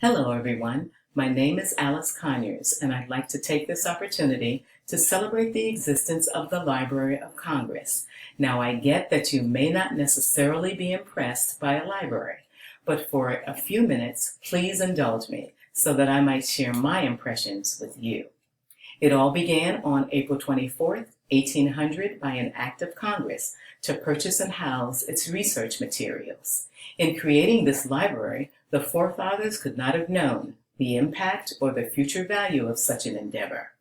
Hello, everyone. My name is Alice Conyers, and I'd like to take this opportunity to celebrate the existence of the Library of Congress. Now, I get that you may not necessarily be impressed by a library, but for a few minutes, please indulge me so that I might share my impressions with you. It all began on April 24th, 1800, by an act of Congress to purchase and house its research materials. In creating this library, the forefathers could not have known the impact or the future value of such an endeavor.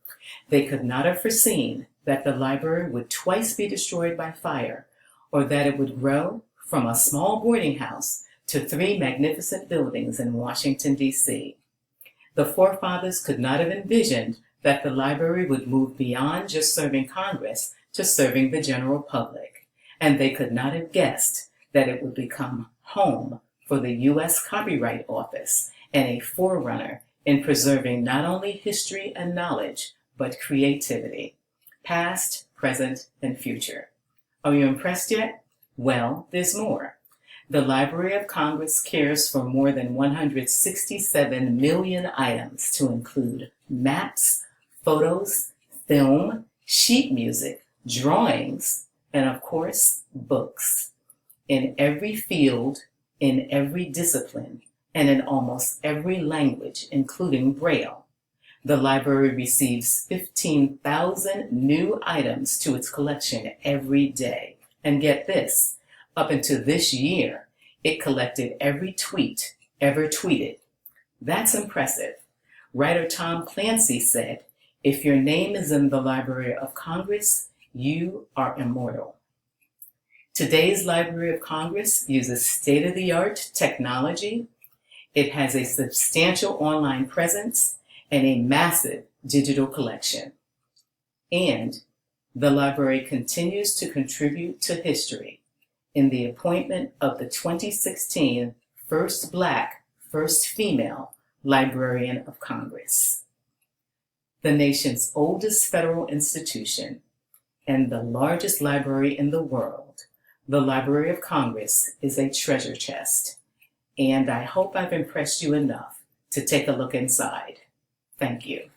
They could not have foreseen that the library would twice be destroyed by fire, or that it would grow from a small boarding house to 3 magnificent buildings in Washington, D.C. The forefathers could not have envisioned that the library would move beyond just serving Congress to serving the general public, and they could not have guessed that it would become home for the U.S. Copyright Office and a forerunner in preserving not only history and knowledge, but creativity, past, present, and future. Are you impressed yet? Well, there's more. The Library of Congress cares for more than 167 million items, to include maps, photos, film, sheet music, drawings, and of course, books. In every field, in every discipline, and in almost every language, including Braille. The library receives 15,000 new items to its collection every day. And get this, up until this year, it collected every tweet ever tweeted. That's impressive. Writer Tom Clancy said, "If your name is in the Library of Congress, you are immortal." Today's Library of Congress uses state-of-the-art technology. It has a substantial online presence and a massive digital collection. And the library continues to contribute to history in the appointment of the 2016 first Black, first female Librarian of Congress. The nation's oldest federal institution and the largest library in the world, the Library of Congress is a treasure chest, and I hope I've impressed you enough to take a look inside. Thank you.